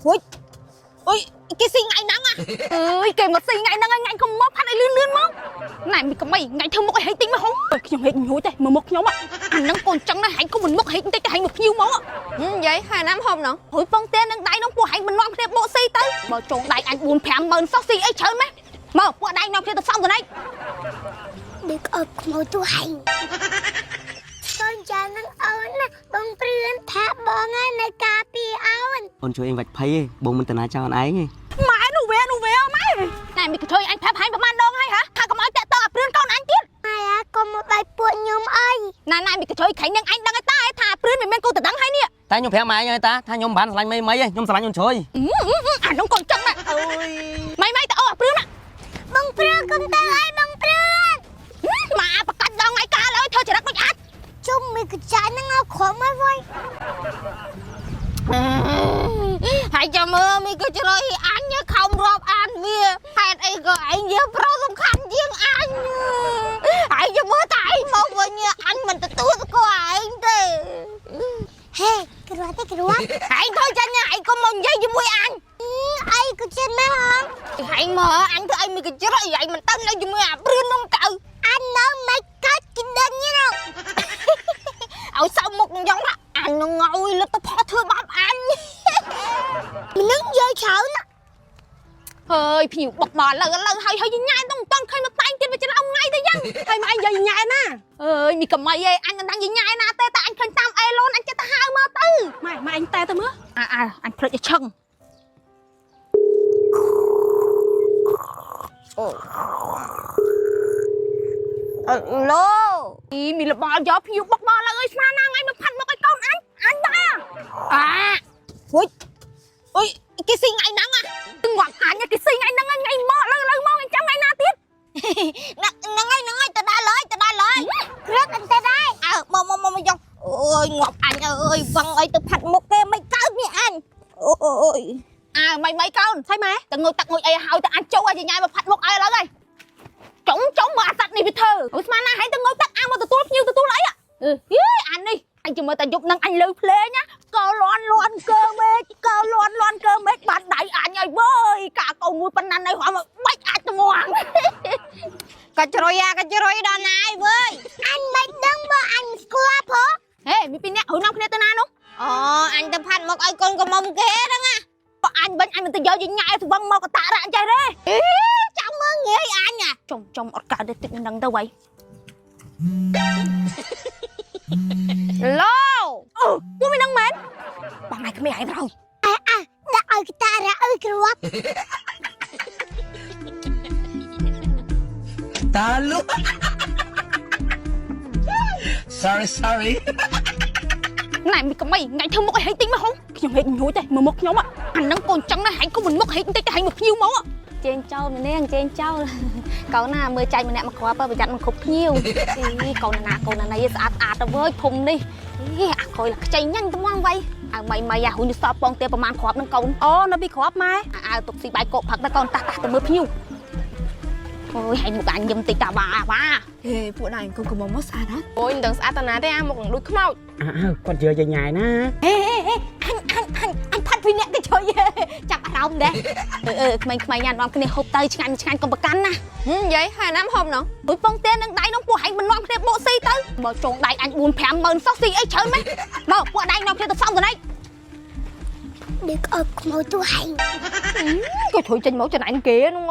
Ui, ui, cái xì ngày nắng à? Cái mà xì ngày nắng anh không móc phát này lươn móc. Này mình có mày ngày thương một cái hay tính mà không?ខ្ញុំហេតុញួយទេមើលមុខខ្ញុំអានឹងកូនចឹងណាហែងក៏មិនមុខហេតុតិចទៅហែងមកភៀវមកនិយាយហើយណាំហូបណោះហួយបងទៀតនឹងដៃនោះពួកហែងមិននាំគ្នាបកស៊ីទៅបើចងដៃអញ 4-5 ម៉ឺនសោះស៊ីអីច្រើនម៉េះមកពួកដៃនាំគ្នាទៅសំទៅណៃដឹកអើខ្មោចទូហែងកូនចានឹងអូនណាបងព្រឿនថាបងនៅការពីអូនអូនជួយអញវាច់ភ័យឯងបងមិនតាណាចោលឯងឯងម៉ែនោះវាម៉ែណែមីក៏ជួយអញប្រាប់ហែងប្រហែលដងហើយហ៎ថាកុំឲ្យតាក់តអាព្រឿនកូនអញទៀតម៉ែអាកុំមកដៃពួកខ្ញុំអីណែមីក៏ជួយខាញ់នឹងអញដឹងឲ្យតាថាព្រឿនមិនមែនគូតដឹងហើយនេះតែខ្ញុំប្រាប់ម៉ែអញហើយតាថាខ្ញុំមិនបានស្រឡាញ់មីឯងខ្ញុំស្រឡាញ់អូនជួយអានោះកូនចឹងណាអើយម៉ែទៅអូអាព្រឿនណាបងព្រឿនកុំទៅឲ្យបងព្រឿនម៉ាប្រកាច់ដងឲ្យកាលឲ្យធ្វើចរិតមិនអាចជុំមីក៏ចាញ់នឹងឲ្យខំមកវិញហើយចាំមើលមីក៏ជ្រោយអញខំរាប់អានវាហេតុអីក៏ឯងយកប្រុសសំខាន់ជាងអញហើយចាំមើលតែឯងមកវិញអញមិនទទួលស្គាល់ឯងទេហេគ្រាន់តែគ្រាន់ឯងthôiចាញ់ឯងកុំមកនិយាយជាមួយអញអីក៏ចេះណាហ៎ឯងមើលអញធ្វើអីមីក៏ជ្រោយឯងមិនទៅនៅជាមួយអាព្រឿននោះកៅអញនៅមិនកាច់គិតដឹងទេឲ្យសៅមុខយ៉ាងណាអញនឹងអុយលទ្ធផលធ្វើបាបអញមិននឹងនិយាយច្រើនណាហើយភីវបុកមកឡើងហើយញ៉ែទៅមិនតន់ឃើញមកតែងទៀតវាច្រឡំថ្ងៃទៅយ៉ាងហើយមកអញនិយាយញ៉ែណាអើយមីកំៃឯងអញមិនដឹងញ៉ែណាទេតែអញឃើញតាមអេឡូនអញចិត្តទៅហៅមកទៅម៉ែអញតែទៅមើលអញភ្លេចឲ្យឆឹងឡូមីលបល់យកភីវបុកមកឡើងឲ្យស្មានណាថ្ងៃមកផាត់មកឲ្យកូនអញដែរហួយអុយគេស៊ីថ្ងៃហ្នឹងងាប់អញគេស៊ីថ្ងៃហ្នឹងថ្ងៃមកឡើងមកអញចាំថ្ងៃណាទៀតហ្នឹងហើយទៅដល់ហើយគ្រឿងអញទៅដែរមកយកអូយងាប់អញអើយវឹងអីទៅផាត់មុខគេមិនកើតនេះអញអូយមីកូនស្អីម៉ែទៅងុយទឹកងុយអីហើយទៅអញចូលឲ្យញ៉ាំមកផាត់មុខឲ្យឡើយហើយចុងមើលអាសត្វនេះវាធ្វើអូស្មានណាហើយទៅងុយទឹកអាមកទទួលភ្ញៀវទទួលអីអានេះអញជិះមើលតែយប់នឹងអញលើភ្លេងណាក៏លន់កើមេឃបាត់ដៃអញហើយវើយកាកៅមួយប៉ុណ្ណានៅហមបាច់អាចត្មងកាច់ជ្រុយដល់ណាយវើយអញមិនដឹងបើអញស្គាល់ផងហេមានពីរនាក់រួចនាំគ្នាទៅណានោះអូអញទៅផាត់មកឲ្យកូនកុំមុំគេហ្នឹងណាបើអញវិញអញមិនទៅយកញ៉ាយស្វឹងមកកតារអញចេះទេចាំមើលងាយអញចំអត់កើតទេតិចនឹងទៅវ៉ៃឡូពួកមិនដឹងមែនបងម៉ែក្មេងហើយប្រយដាក់ឲ្យកតារអើយគ្រាប់តាលុ sorry ណែមីក្មេងថ្ងៃធ្វើមុខឲ្យហេតុតិចមកហុងខ្ញុំហេតុញួយទេមើលមុខខ្ញុំអានឹងកូនចឹងណាហែងក៏មិនមុខហេតុតិចទៅហែងមកភៀវមកចេញចោលម្នាក់ចេញចោលកូនណាមើលចាញ់ម្នាក់មកគ្រាប់ប្រយ័ត្នមិនគ្រប់ភៀវកូនណាស្អាតទៅវើយភុំនេះអាកុយឡាខ្ចីញ៉ាញ់ត្មងវ៉ៃមីអាហ៊ុនសតបងទេប្រហែលគ្រាប់នឹងកូនអូនៅពីគ្រាប់ម៉ែទុកស៊ីបាយកោផឹកទៅកូនតាស់ទៅមើលភៀវអូយហែងមុខអញញឹមតិចតាបាហេពួកណៃកូនកុំមកស្អាតហ៎អូយមិនដឹងស្អាតតាណាទេអាមុខនឹងដូចខ្មោចគាត់ជឿញ៉ាយណាហេអញផាត់ពីអ្នកទៅជួយចាប់អារម្មណ៍ដែរក្មេងញ៉ាំនាំគ្នាហូបទៅឆ្ងាញ់កុំប្រកាន់ណានិយាយហើយណាំហូបណោះដូចបងទេនឹងដៃនោះពួកហែងមិននាំគ្នាបកស៊ីទៅបើចងដៃអញ 4-5 ម៉ឺនសោះស៊ីអីច្រើនម៉េះមកពួកដៃនាំគ្នាទៅសំទៅណៃដឹកអើខ្មោចទូហែងក៏ជួយចេញមកចំណាយគេនោះ